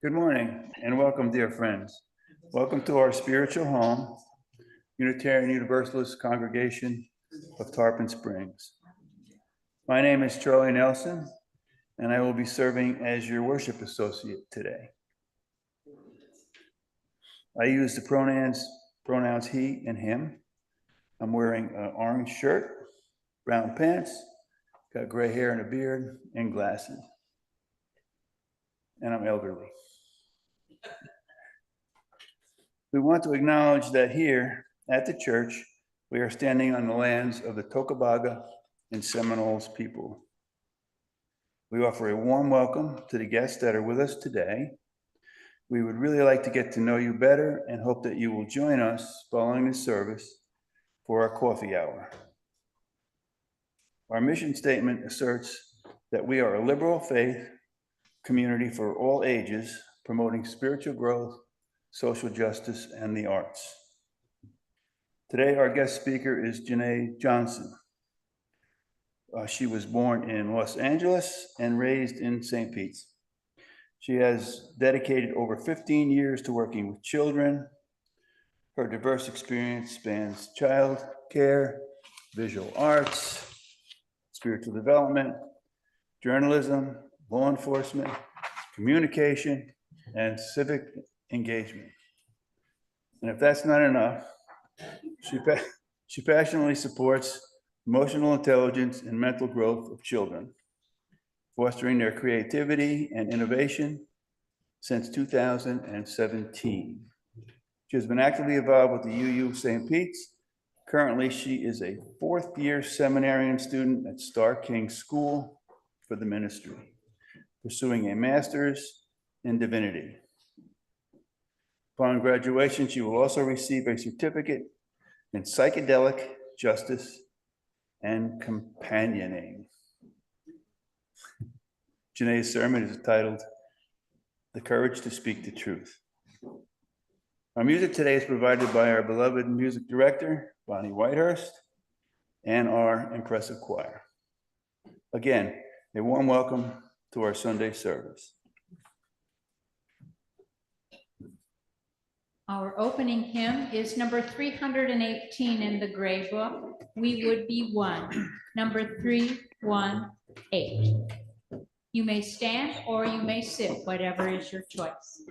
Good morning and welcome, dear friends. Welcome to our spiritual home, Unitarian Universalist Congregation of Tarpon Springs. My name is Charlie Nelson, and I will be serving as your worship associate today. I use the pronouns he and him. I'm wearing an orange shirt, brown pants, got gray hair and a beard, and glasses. And I'm elderly. We want to acknowledge that here at the church, we are standing on the lands of the Tocobaga and Seminoles people. We offer a warm welcome to the guests that are with us today. We would really like to get to know you better and hope that you will join us following the service for our coffee hour. Our mission statement asserts that we are a liberal faith community for all ages, promoting spiritual growth, social justice, and the arts. Today, our guest speaker is Jeanay Johnson. She was born in Los Angeles and raised in St. Pete's. She has dedicated over 15 years to working with children. Her diverse experience spans child care, visual arts, spiritual development, journalism, law enforcement, communication, and civic engagement. And if that's not enough, she passionately supports emotional intelligence and mental growth of children, fostering their creativity and innovation since 2017. She has been actively involved with the UU St. Pete's. Currently, she is a fourth-year seminarian student at Star King School for the Ministry, pursuing a master's in divinity. Upon graduation, she will also receive a certificate in psychedelic justice and companioning. Jeanay's sermon is titled, "The Courage to Speak the Truth." Our music today is provided by our beloved music director, Bonnie Whitehurst, and our impressive choir. Again, a warm welcome to our Sunday service. Our opening hymn is number 318 in the Gray Book, "We Would Be One," number 318. You may stand or you may sit, whatever is your choice.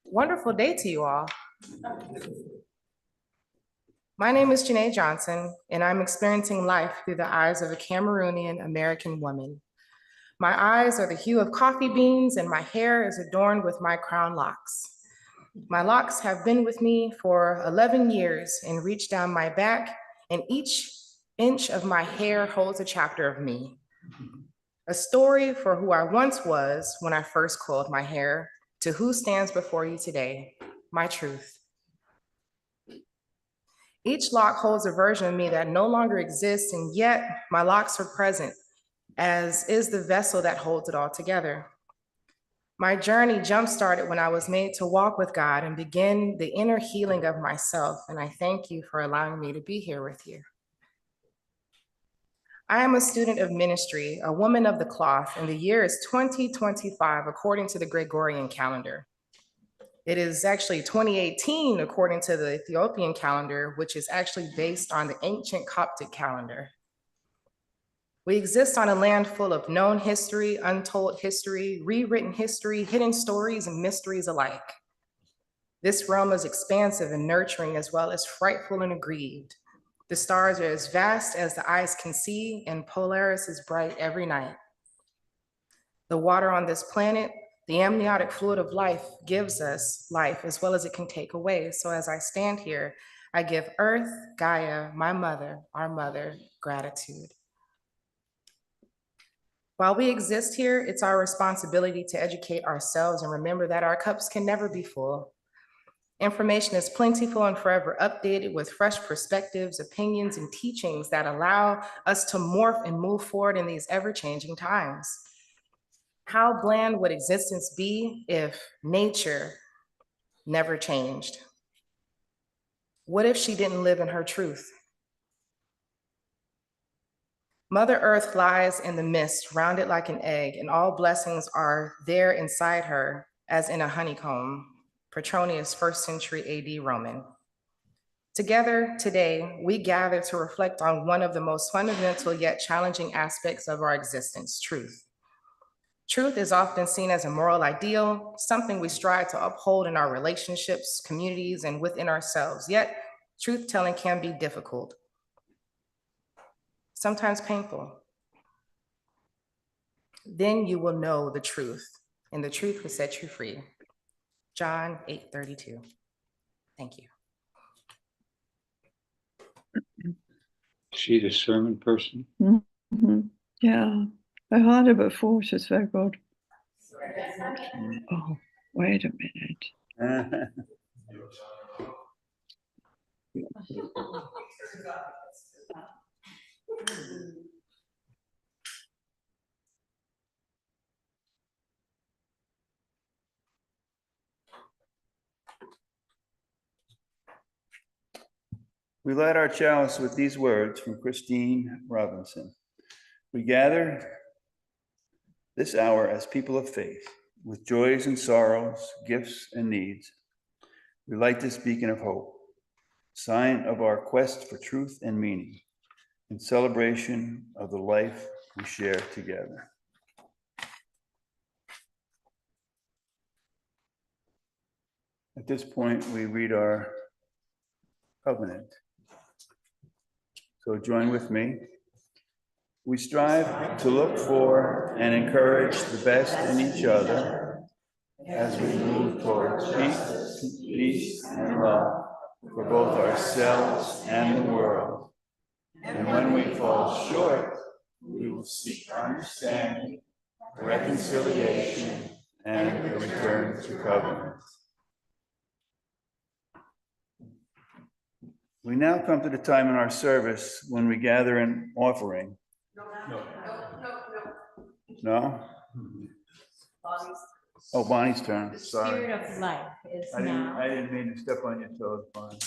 Wonderful day to you all. My name is Jeanay Johnson, and I'm experiencing life through the eyes of a Cameroonian American woman. My eyes are the hue of coffee beans, and my hair is adorned with my crown locks. My locks have been with me for 11 years and reach down my back, and each inch of my hair holds a chapter of me. A story for who I once was when I first coiled my hair, to who stands before you today, my truth. Each lock holds a version of me that no longer exists, and yet my locks are present, as is the vessel that holds it all together. My journey jump-started when I was made to walk with God and begin the inner healing of myself, and I thank you for allowing me to be here with you. I am a student of ministry, a woman of the cloth, and the year is 2025 according to the Gregorian calendar. It is actually 2018 according to the Ethiopian calendar, which is actually based on the ancient Coptic calendar. We exist on a land full of known history, untold history, rewritten history, hidden stories, and mysteries alike. This realm is expansive and nurturing, as well as frightful and aggrieved. The stars are as vast as the eyes can see, and Polaris is bright every night. The water on this planet, the amniotic fluid of life, gives us life as well as it can take away. So as I stand here, I give Earth, Gaia, my mother, our mother, gratitude. While we exist here, it's our responsibility to educate ourselves and remember that our cups can never be full. Information is plentiful and forever updated with fresh perspectives, opinions, and teachings that allow us to morph and move forward in these ever-changing times. How bland would existence be if nature never changed? What if she didn't live in her truth? Mother Earth lies in the mist, rounded like an egg, and all blessings are there inside her, as in a honeycomb. Petronius, 1st century AD Roman. Together today, we gather to reflect on one of the most fundamental yet challenging aspects of our existence, truth. Truth is often seen as a moral ideal, something we strive to uphold in our relationships, communities, and within ourselves. Yet, truth-telling can be difficult, sometimes painful. Then you will know the truth, and the truth will set you free. John 8:32. Thank you. Is she the sermon person? Yeah, I heard it before. She's very good. Oh, wait a minute. We light our chalice with these words from Christine Robinson. We gather this hour as people of faith, with joys and sorrows, gifts and needs. We light this beacon of hope, sign of our quest for truth and meaning, in celebration of the life we share together. At this point, we read our covenant. So join with me. We strive to look for and encourage the best in each other as we move towards peace and love for both ourselves and the world. And when we fall short, we will seek understanding, reconciliation, and a return to covenant. We now come to the time in our service when we gather in offering. No? Oh, Bonnie's turn. The Sorry. spirit of life is I now. didn't mean to step on your toes, Bonnie.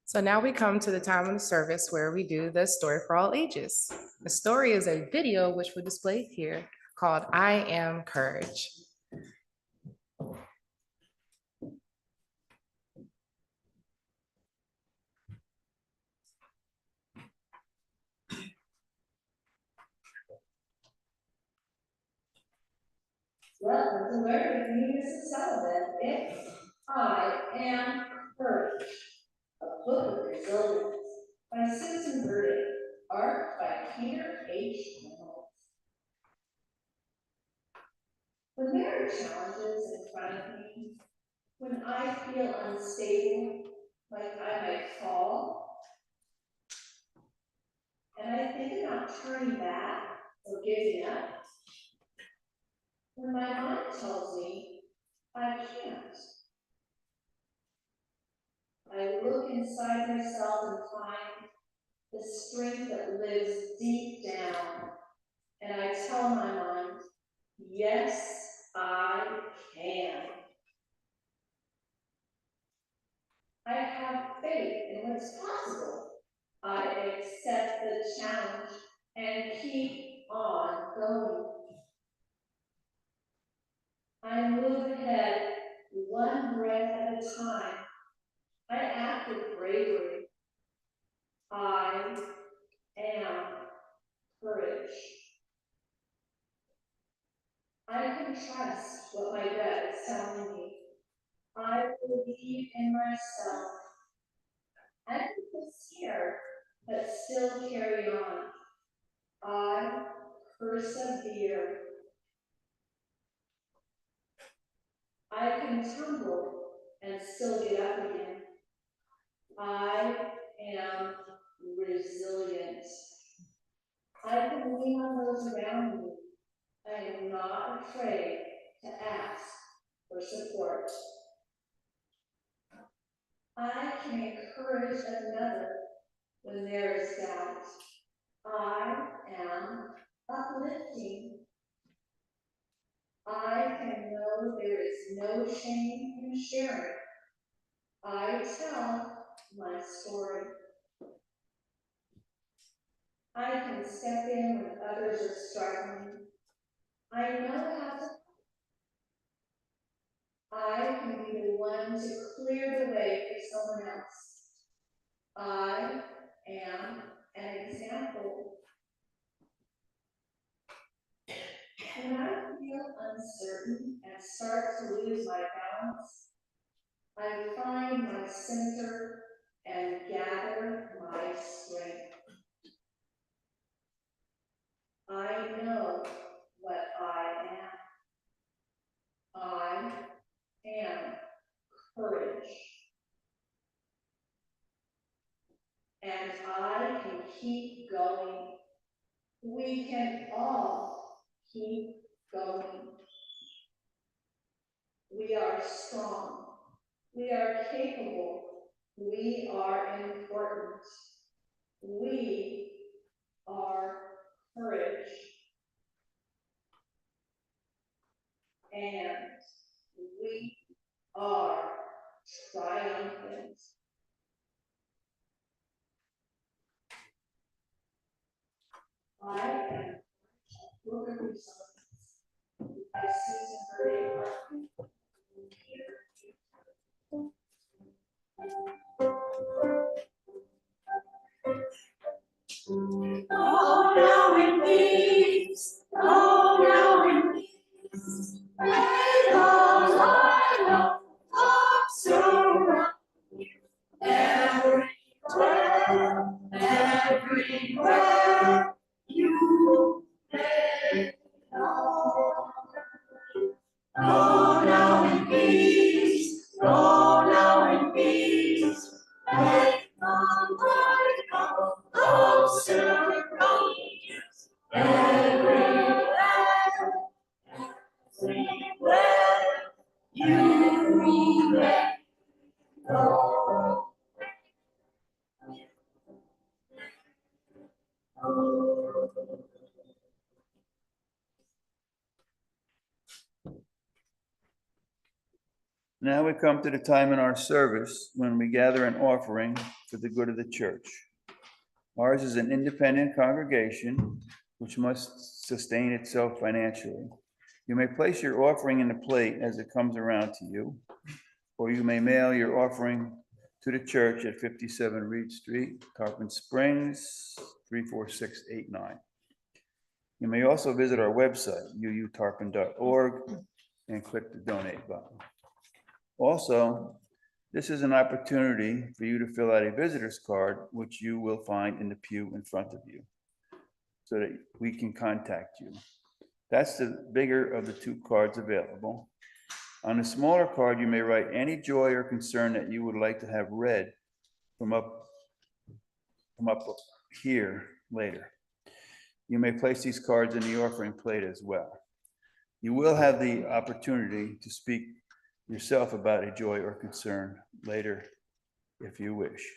So now we come to the time of the service where we do the story for all ages. The story is a video which we display here called I Am Courage. Welcome to Learn with me, Mrs. Sullivan. It's I Am Courage, a book of resilience by Susan Burdick, art by Peter H. Reynolds. When there are challenges in front of me, when I feel unstable, like I might fall, and I think about turning back or giving up, when my mind tells me I can't, I look inside myself and find the strength that lives deep down, and I tell my mind, yes, I can. I have faith in what's possible. I accept the challenge and keep on going. I move ahead one breath at a time. I act with bravery. I am courage. I can trust what my gut is telling me. I believe in myself. I can feel scared, but still carry on. I persevere. I can tumble and still get up again. I am resilient. I can lean on those around me. I am not afraid to ask for support. I can encourage another when there is doubt. I am uplifting. I can know there is no shame in sharing. I tell my story. I can step in when others are struggling. I know how to. I can be the one to clear the way for someone else. I am an example. When I feel uncertain and start to lose my balance, I find my center and gather my strength. I know what I am. I am courage. And I can keep going. We can all keep going. We are strong. We are capable. We are important. We are courage. And we are triumphant. I am a book of resilience by Susan Burdick. Oh, now in peace, oh, now in peace, may the light of love surround you, and Go now in peace, go now in peace. Let the Lord come closer, come. Everywhere, everywhere you may go. Now we come to the time in our service when we gather an offering for the good of the church. Ours is an independent congregation which must sustain itself financially. You may place your offering in the plate as it comes around to you, or you may mail your offering to the church at 57 Reed Street, Tarpon Springs, 34689. You may also visit our website, uutarpon.org, and click the donate button. Also, this is an opportunity for you to fill out a visitor's card, which you will find in the pew in front of you, so that we can contact you. That's the bigger of the two cards available. On the smaller card, you may write any joy or concern that you would like to have read from up here later. You may place these cards in the offering plate as well. You will have the opportunity to speak yourself about a joy or concern later if you wish.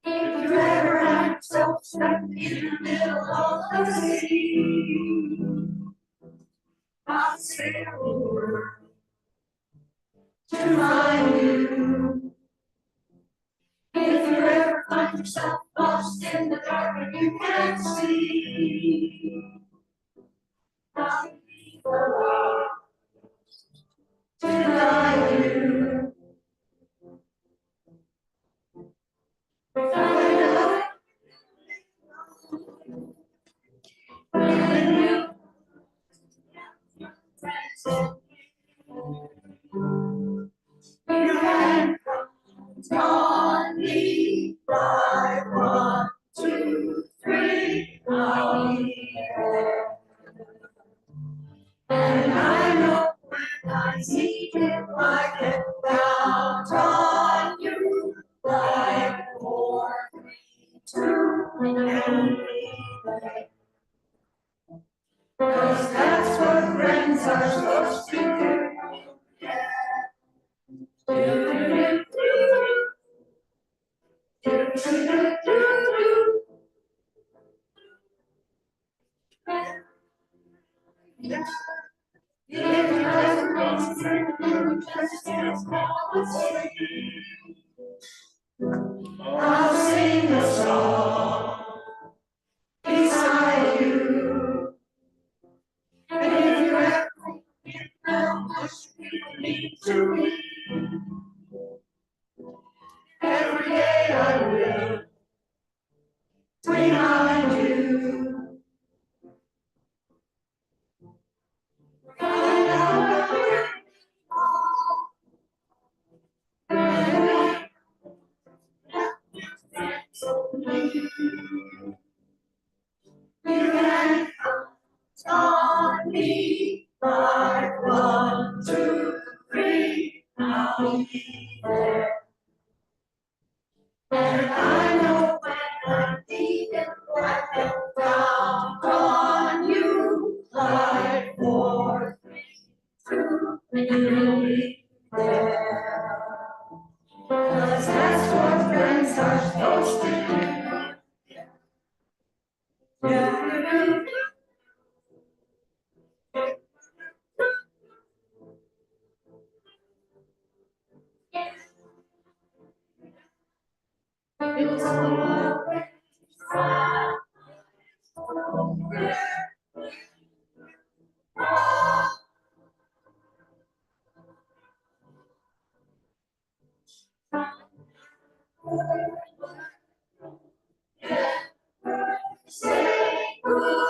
If you ever find yourself stuck in the middle of the sea, I'll say a word to find you. If you ever find yourself lost in the dark and you can't see, I'll be the light to guide you. You can count on me by 1, 2, 3, I'll be there. And I know when I see you, I can count on you. Like 4, 3, 2, and be there. 'Cause that's what friends are supposed to do. I'll sing a song beside you. And if you ever think how much you need to me, every day I will remind you. Find out where you can count on me by 1, 2, 3, I'll be there. And I know when I need it, I can count on you. Like 4, 3, 2, you'll be there. 'Cause that's what friends are supposed to do. It's always right. Say goodbye.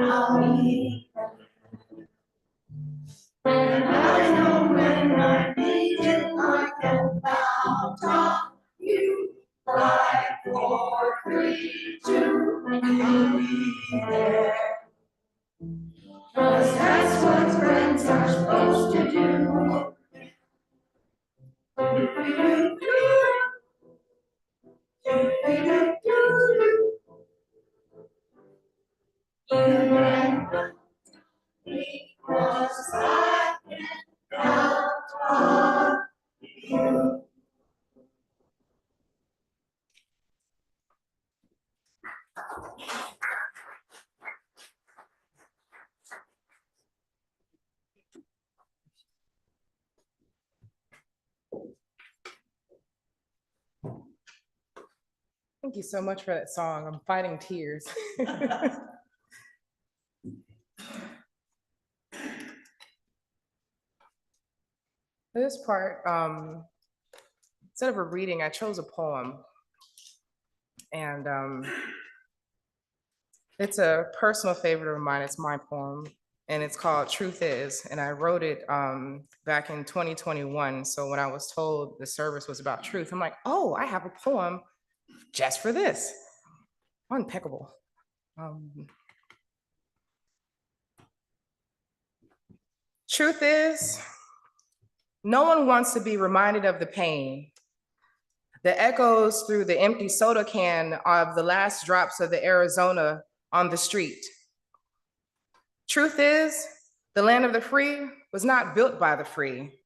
how he and I know when I need it, I can count on you. 5, 4, 3, 2, I'll be there. 'Cause that's what friends are supposed to do. You and me, 'cause I can count on you. Thank you so much for that song. I'm fighting tears. For this part, instead of a reading, I chose a poem. And it's a personal favorite of mine. It's my poem, and it's called Truth Is. And I wrote it back in 2021. So when I was told the service was about truth, I'm like, oh, I have a poem just for this. Impeccable. Truth is, no one wants to be reminded of the pain that echoes through the empty soda can of the last drops of the Arizona on the street. Truth is, the land of the free was not built by the free.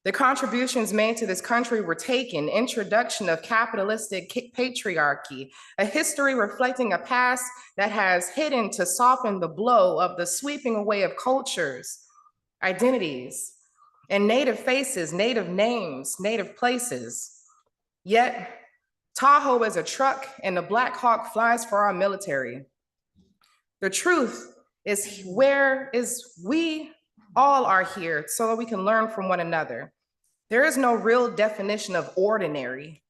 The contributions made to this country were taken, introduction of capitalistic patriarchy, a history reflecting a past that has hidden to soften the blow of the sweeping away of cultures, identities, and native faces, native names, native places. Yet, Tahoe is a truck and the Black Hawk flies for our military. The truth is we all are here so that we can learn from one another. There is no real definition of ordinary.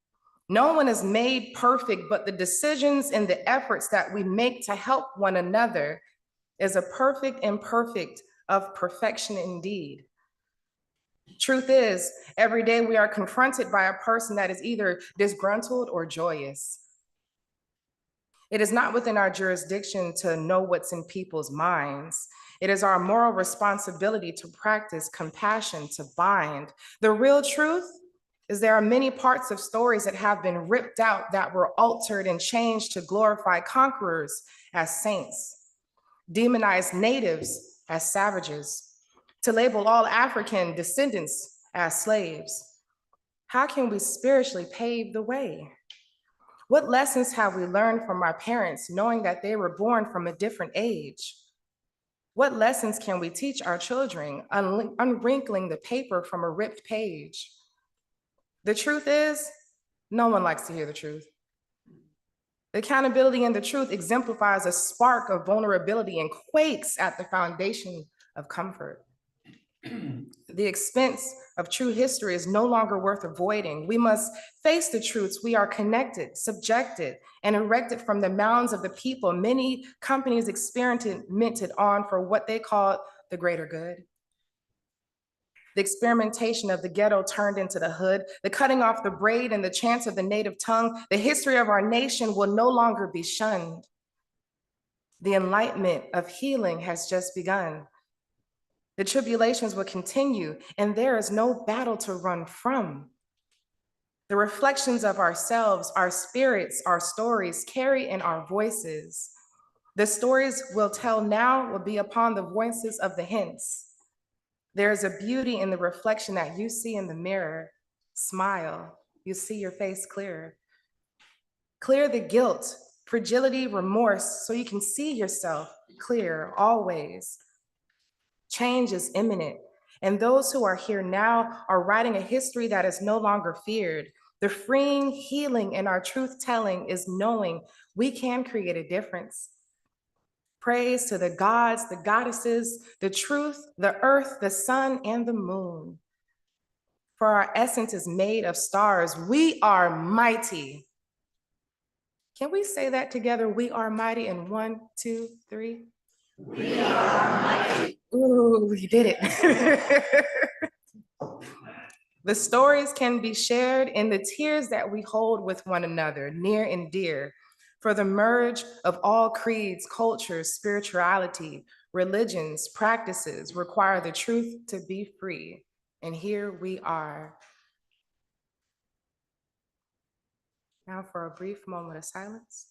No one is made perfect, but the decisions and the efforts that we make to help one another is a perfect imperfect of perfection indeed. Truth is, every day we are confronted by a person that is either disgruntled or joyous. It is not within our jurisdiction to know what's in people's minds. It is our moral responsibility to practice compassion, to bind. The real truth is there are many parts of stories that have been ripped out, that were altered and changed to glorify conquerors as saints, demonize natives as savages, to label all African descendants as slaves. How can we spiritually pave the way? What lessons have we learned from our parents, knowing that they were born from a different age? What lessons can we teach our children, unwrinkling the paper from a ripped page? The truth is, no one likes to hear the truth. The accountability and the truth exemplifies a spark of vulnerability and quakes at the foundation of comfort. The expense of true history is no longer worth avoiding. We must face the truths. We are connected, subjected, and erected from the mounds of the people. Many companies experimented on for what they called the greater good. The experimentation of the ghetto turned into the hood, the cutting off the braid and the chants of the native tongue. The history of our nation will no longer be shunned. The enlightenment of healing has just begun. The tribulations will continue, and there is no battle to run from. The reflections of ourselves, our spirits, our stories carry in our voices. The stories we'll tell now will be upon the voices of the hints. There is a beauty in the reflection that you see in the mirror. Smile, you see your face clearer. Clear the guilt, fragility, remorse, so you can see yourself clear always. Change is imminent, and those who are here now are writing a history that is no longer feared. The freeing healing in our truth-telling is knowing we can create a difference. Praise to the gods, the goddesses, the truth, the earth, the sun, and the moon. For our essence is made of stars. We are mighty. Can we say that together? We are mighty in 1, 2, 3. Ooh, you did it. The stories can be shared in the tears that we hold with one another, near and dear, for the merge of all creeds, cultures, spirituality, religions, practices require the truth to be free. And here we are. Now for a brief moment of silence.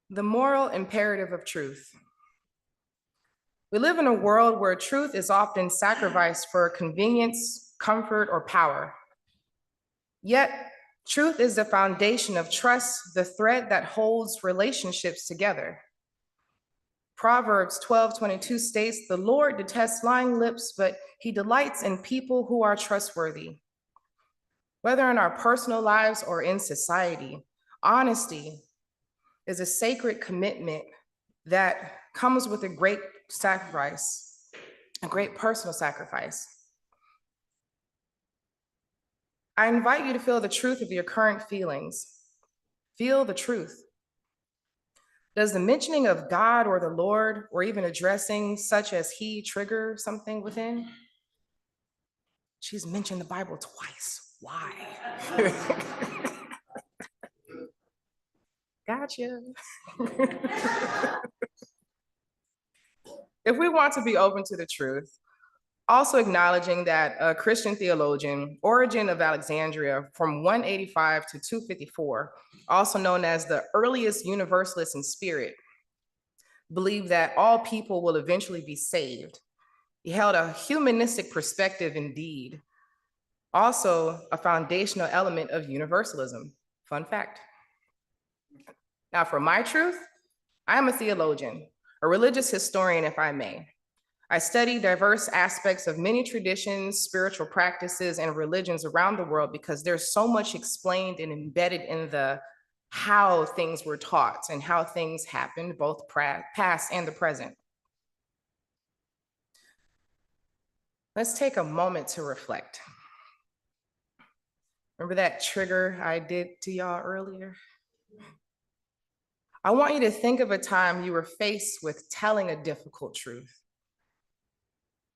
The moral imperative of truth. We live in a world where truth is often sacrificed for convenience, comfort, or power. Yet, truth is the foundation of trust, the thread that holds relationships together. Proverbs 12:22 states, "The Lord detests lying lips, but he delights in people who are trustworthy." Whether in our personal lives or in society, honesty is a sacred commitment that comes with a great sacrifice, a great personal sacrifice. I invite you to feel the truth of your current feelings. Feel the truth. Does the mentioning of God or the Lord, or even addressing such as He, trigger something within? She's mentioned the Bible twice. Why? Gotcha. If we want to be open to the truth, also acknowledging that a Christian theologian, Origen of Alexandria, from 185 to 254, also known as the earliest universalist in spirit, believed that all people will eventually be saved. He held a humanistic perspective indeed, also a foundational element of universalism. Fun fact. Now for my truth, I am a theologian, a religious historian, if I may. I study diverse aspects of many traditions, spiritual practices, and religions around the world because there's so much explained and embedded in the how things were taught and how things happened, both past and the present. Let's take a moment to reflect. Remember that trigger I did to y'all earlier? I want you to think of a time you were faced with telling a difficult truth.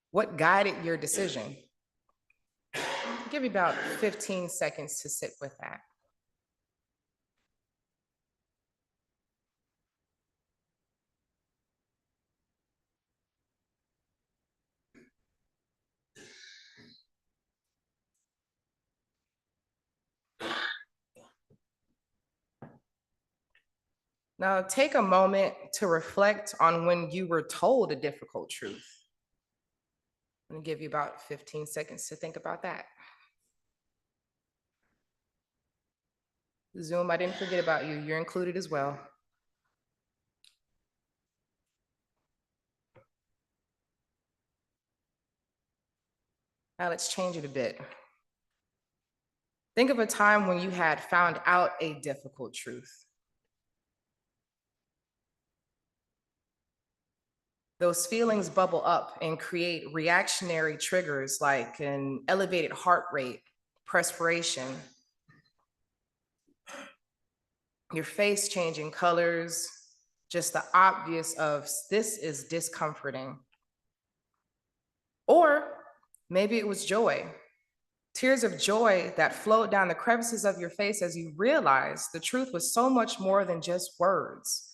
What guided your decision? I'll give you about 15 seconds to sit with that. Now take a moment to reflect on when you were told a difficult truth. I'm gonna give you about 15 seconds to think about that. Zoom, I didn't forget about you. You're included as well. Now let's change it a bit. Think of a time when you had found out a difficult truth. Those feelings bubble up and create reactionary triggers like an elevated heart rate, perspiration, your face changing colors, just the obvious of this is discomforting. Or maybe it was joy, tears of joy that flowed down the crevices of your face as you realized the truth was so much more than just words.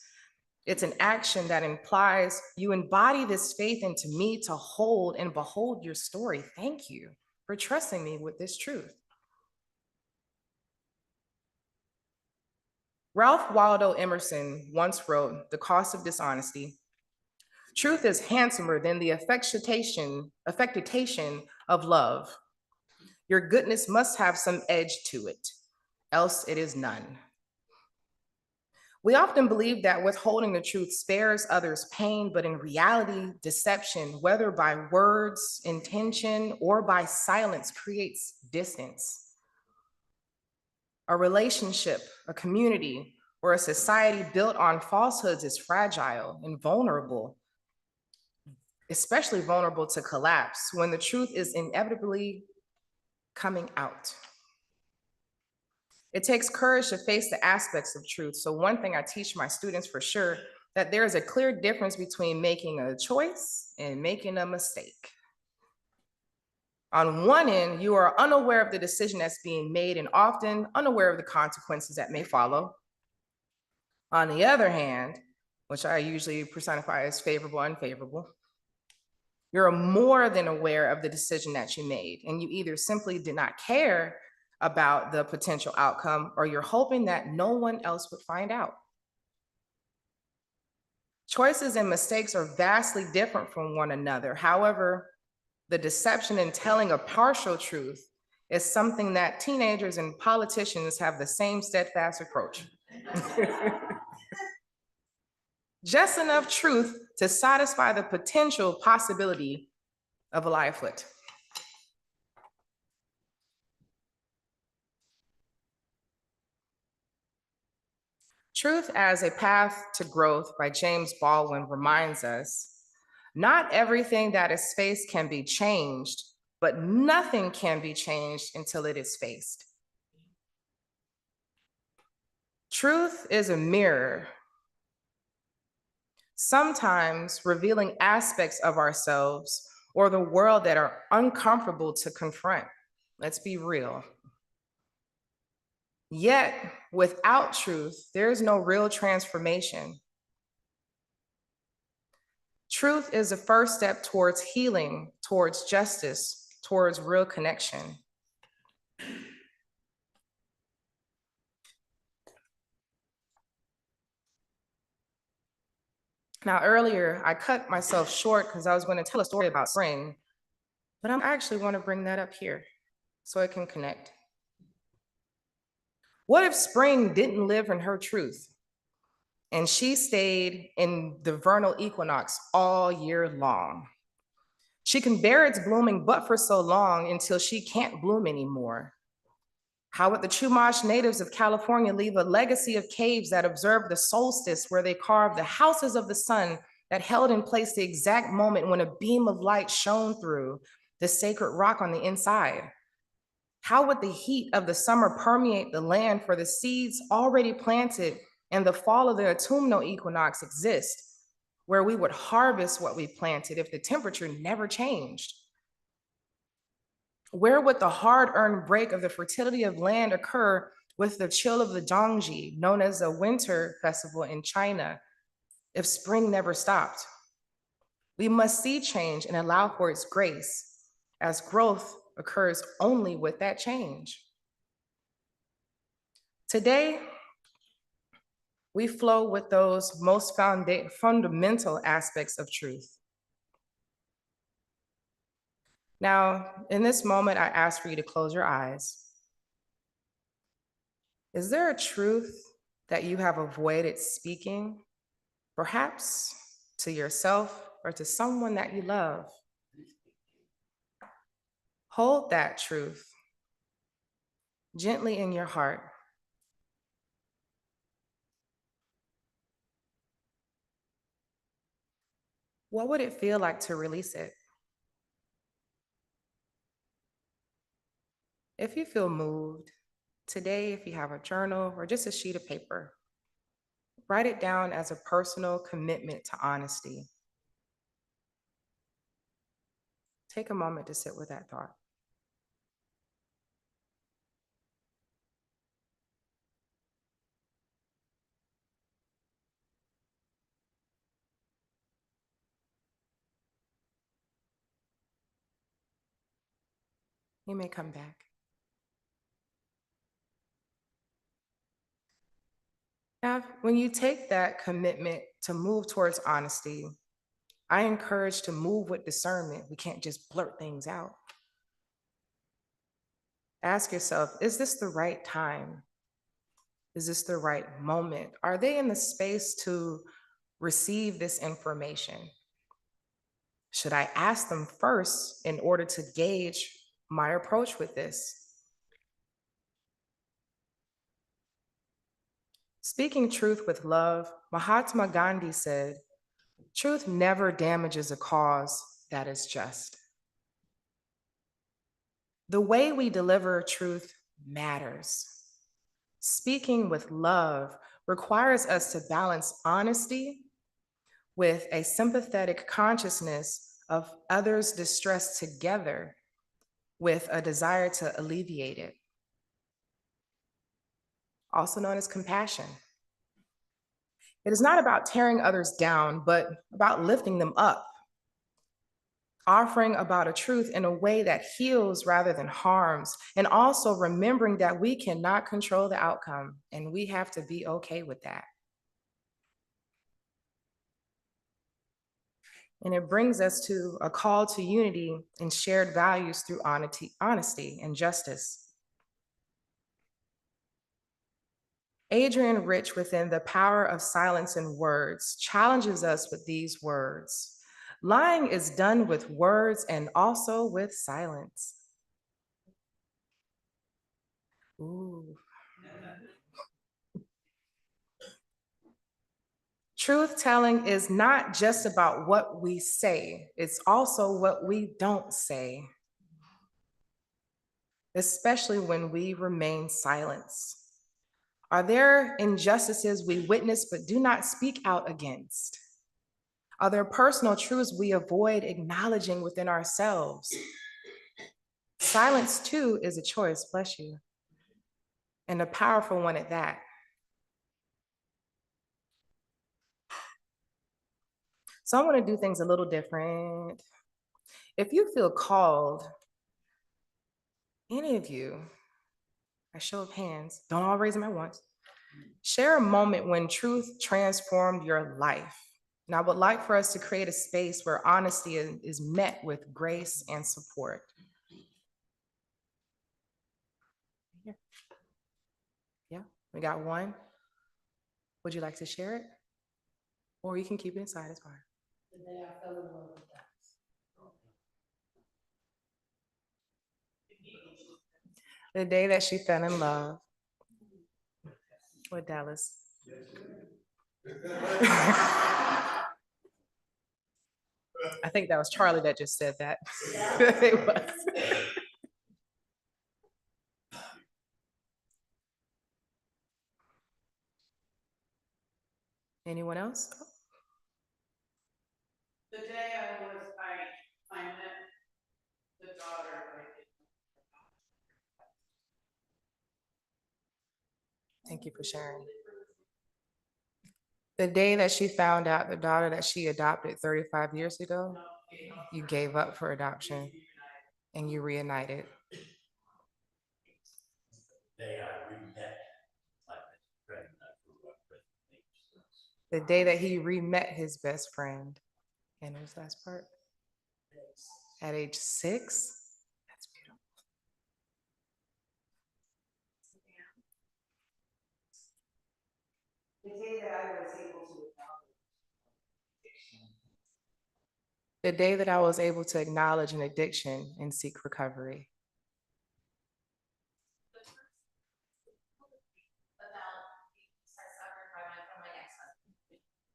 It's an action that implies you embody this faith into me to hold and behold your story. Thank you for trusting me with this truth. Ralph Waldo Emerson once wrote, "The cost of dishonesty. Truth is handsomer than the affectation of love. Your goodness must have some edge to it, else it is none." We often believe that withholding the truth spares others pain, but in reality, deception, whether by words, intention, or by silence, creates distance. A relationship, a community, or a society built on falsehoods is fragile and vulnerable, especially vulnerable to collapse when the truth is inevitably coming out. It takes courage to face the aspects of truth. So one thing I teach my students for sure, that there is a clear difference between making a choice and making a mistake. On one end, you are unaware of the decision that's being made and often unaware of the consequences that may follow. On the other hand, which I usually personify as favorable, unfavorable, you're more than aware of the decision that you made, and you either simply did not care about the potential outcome, or you're hoping that no one else would find out. Choices and mistakes are vastly different from one another. However, the deception in telling a partial truth is something that teenagers and politicians have the same steadfast approach. Just enough truth to satisfy the potential possibility of a lie afoot. Truth as a Path to Growth by James Baldwin reminds us, not everything that is faced can be changed, but nothing can be changed until it is faced. Truth is a mirror, sometimes revealing aspects of ourselves or the world that are uncomfortable to confront. Let's be real. Yet, without truth, there is no real transformation. Truth is the first step towards healing, towards justice, towards real connection. Now, earlier, I cut myself short because I was going to tell a story about spring, but I actually want to bring that up here so it can connect. What if spring didn't live in her truth and she stayed in the vernal equinox all year long? She can bear its blooming but for so long until she can't bloom anymore. How would the Chumash natives of California leave a legacy of caves that observed the solstice, where they carved the houses of the sun that held in place the exact moment when a beam of light shone through the sacred rock on the inside? How would the heat of the summer permeate the land for the seeds already planted and the fall of the autumnal equinox exist, where we would harvest what we planted if the temperature never changed? Where would the hard-earned break of the fertility of land occur with the chill of the Zhongji, known as a winter festival in China, if spring never stopped? We must see change and allow for its grace, as growth occurs only with that change. Today, we flow with those most fundamental aspects of truth. Now, in this moment, I ask for you to close your eyes. Is there a truth that you have avoided speaking, perhaps to yourself or to someone that you love? Hold that truth gently in your heart. What would it feel like to release it? If you feel moved, today, if you have a journal or just a sheet of paper, write it down as a personal commitment to honesty. Take a moment to sit with that thought. You may come back. Now, when you take that commitment to move towards honesty, I encourage to move with discernment. We can't just blurt things out. Ask yourself, is this the right time? Is this the right moment? Are they in the space to receive this information? Should I ask them first in order to gauge my approach with this? Speaking truth with love, Mahatma Gandhi said, "Truth never damages a cause that is just." The way we deliver truth matters. Speaking with love requires us to balance honesty with a sympathetic consciousness of others' distress together with a desire to alleviate it, also known as compassion. It is not about tearing others down, but about lifting them up, offering about a truth in a way that heals rather than harms, and also remembering that we cannot control the outcome, and we have to be okay with that. And it brings us to a call to unity and shared values through honesty and justice. Adrienne Rich, within The Power of Silence and Words, challenges us with these words. Lying is done with words and also with silence. Ooh. Truth-telling is not just about what we say, it's also what we don't say. especially when we remain silent? Are there injustices we witness but do not speak out against? Are there personal truths we avoid acknowledging within ourselves? Silence, too, is a choice, bless you, and a powerful one at that. So I want to do things a little different. If you feel called, any of you, a show of hands, don't all raise them at once, share a moment when truth transformed your life. And I would like for us to create a space where honesty is met with grace and support. Yeah, we got one. Would you like to share it? Or you can keep it inside, it's fine. The day I fell in love with that. The day that she fell in love with Dallas. I think that was Charlie that just said that. It was. Anyone else? The day I met the daughter. Thank you for sharing. The day that she found out the daughter that she adopted 35 years ago, you gave up for adoption and you reunited. The day that he re-met his best friend. And what was the last part? At age 6? That's beautiful. The day that I was able to The day that I was able to acknowledge an addiction and seek recovery.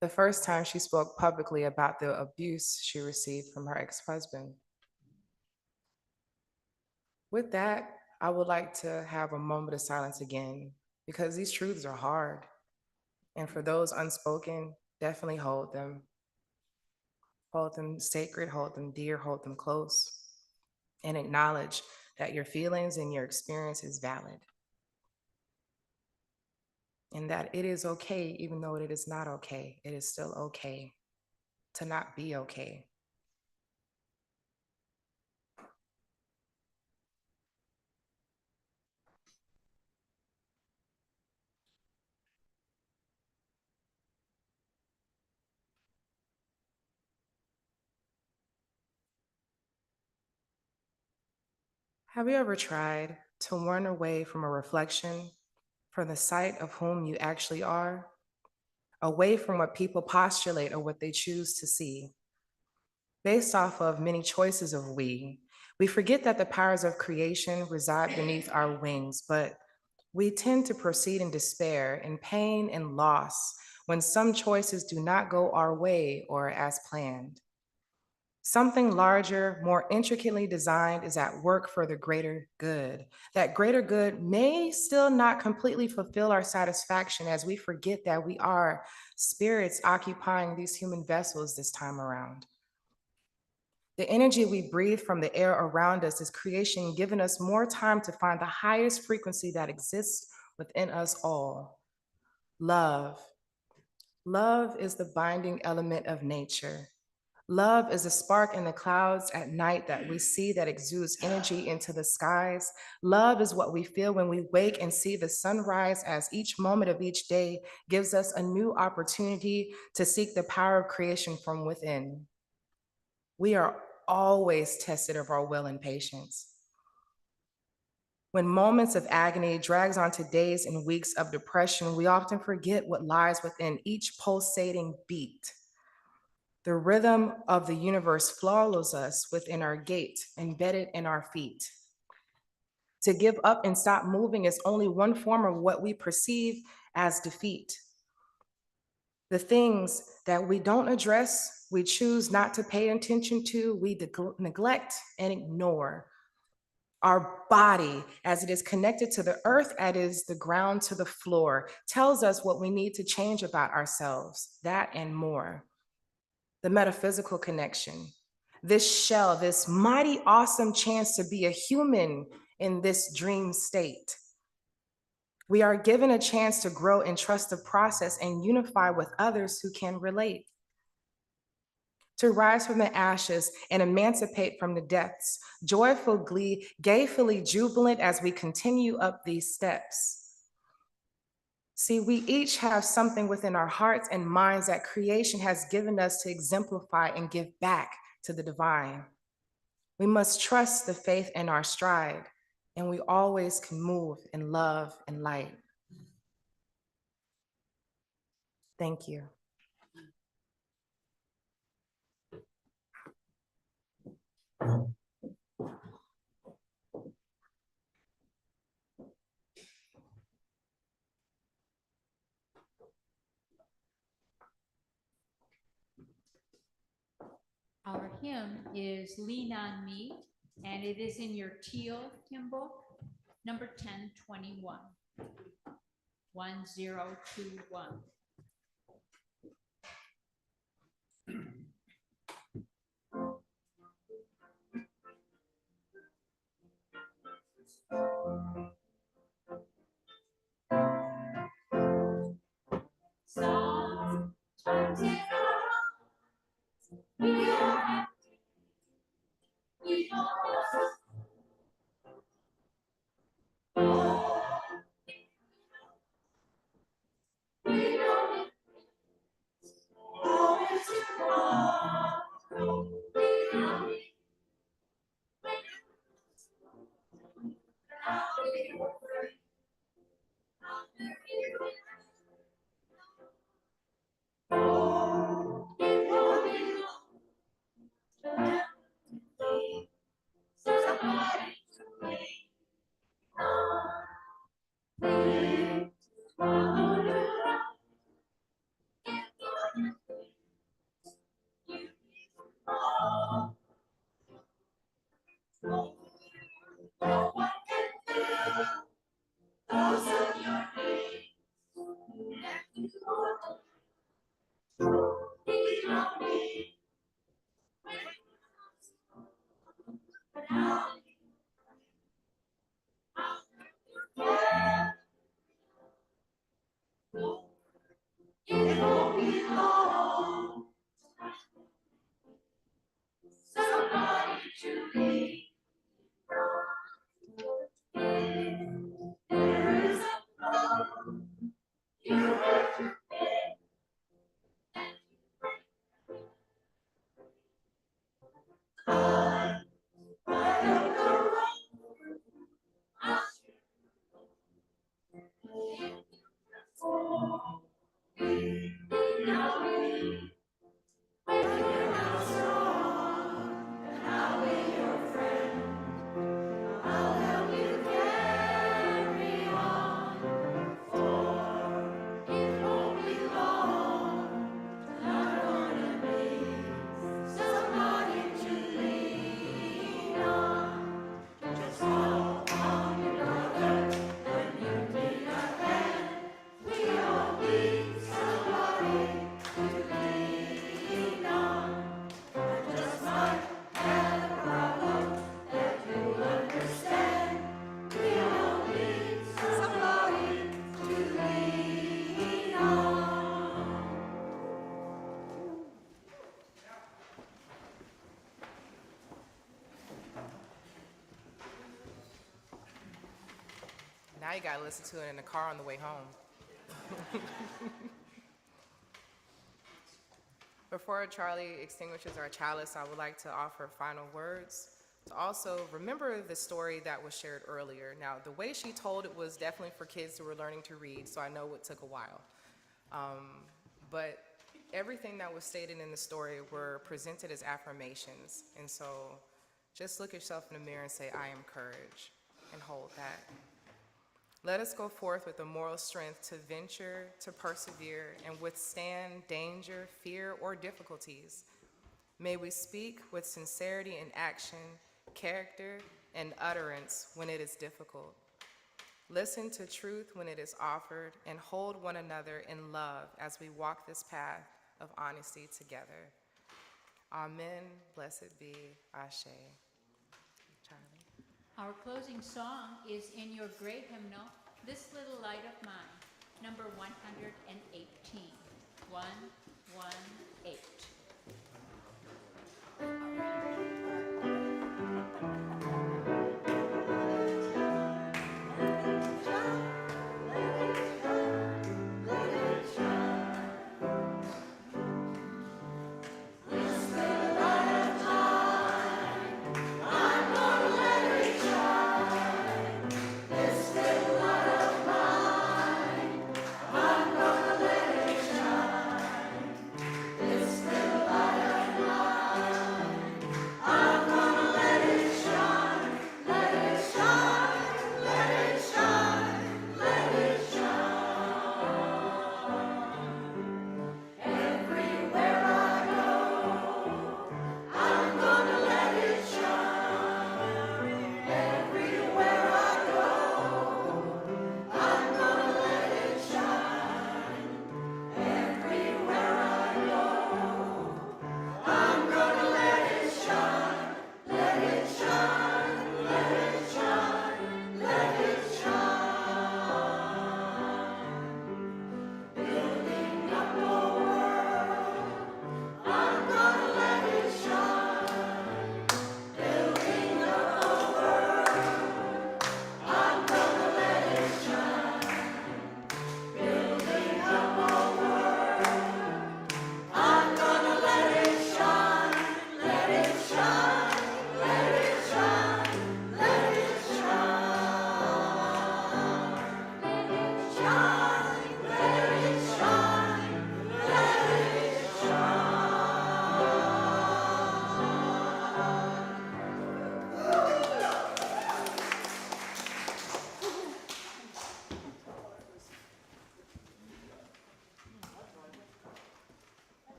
The first time she spoke publicly about the abuse she received from her ex-husband. With that, I would like to have a moment of silence again, because these truths are hard. And for those unspoken, definitely hold them. Hold them sacred, hold them dear, hold them close, and acknowledge that your feelings and your experience is valid. And that it is okay, even though it is not okay, it is still okay to not be okay. Have you ever tried to run away from a reflection, from the sight of whom you actually are, away from what people postulate or what they choose to see? Based off of many choices of we forget that the powers of creation reside beneath our wings, but we tend to proceed in despair, in pain and loss when some choices do not go our way or as planned. Something larger, more intricately designed is at work for the greater good. That greater good may still not completely fulfill our satisfaction as we forget that we are spirits occupying these human vessels this time around. The energy we breathe from the air around us is creation giving us more time to find the highest frequency that exists within us all. Love. Love is the binding element of nature. Love is a spark in the clouds at night that we see that exudes energy into the skies. Love is what we feel when we wake and see the sunrise, as each moment of each day gives us a new opportunity to seek the power of creation from within. We are always tested of our will and patience. When moments of agony drags on to days and weeks of depression, we often forget what lies within each pulsating beat. The rhythm of the universe follows us within our gait, embedded in our feet. To give up and stop moving is only one form of what we perceive as defeat. The things that we don't address, we choose not to pay attention to, we neglect and ignore, Our body, as it is connected to the earth, as is the ground to the floor, tells us what we need to change about ourselves, that and more. The metaphysical connection, this shell, this mighty awesome chance to be a human in this dream state. We are given a chance to grow and trust the process and unify with others who can relate. To rise from the ashes and emancipate from the depths, joyful glee, gayfully jubilant as we continue up these steps. See, we each have something within our hearts and minds that creation has given us to exemplify and give back to the divine. We must trust the faith in our stride, and we always can move in love and light. Thank you. Our hymn is Lean on Me, and it is in your teal hymn book, number 1021. 1021. Sometimes in our hearts we are empty. We don't know. Oh, we know it. Always tomorrow. We know it. Now we are free. Under you. Oh, it won't be long. Somebody to lean on. Please, follow the road. It's gonna be you all. No one can fill those of your needs. And you are we don't need. Now, it won't be long. Somebody to lean on. There is a road you have to take. I know the road. I'll help you carry on, for it won't be long. Not gonna be somebody to lean on. Just call on your brother when you need a hand. We all need somebody to lean on. I just might have a problem that you understand. We all need somebody to lean on. Now you gotta listen to it in the car on the way home. Before Charlie extinguishes our chalice, I would like to offer final words. To also remember the story that was shared earlier. Now, the way she told it was definitely for kids who were learning to read, so I know it took a while. But everything that was stated in the story were presented as affirmations. And so just look yourself in the mirror and say, I am courage, and hold that. Let us go forth with the moral strength to venture, to persevere, and withstand danger, fear, or difficulties. May we speak with sincerity in action, character, and utterance when it is difficult. Listen to truth when it is offered, and hold one another in love as we walk this path of honesty together. Amen. Blessed be. Ashe. Charlie. Our closing song is in your great hymnal, This Little Light of Mine, number 118. 118.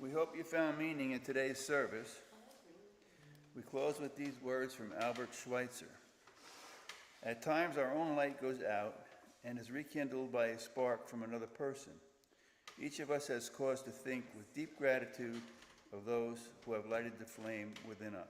We hope you found meaning in today's service. We close with these words from Albert Schweitzer. At times our own light goes out and is rekindled by a spark from another person. Each of us has cause to think with deep gratitude of those who have lighted the flame within us.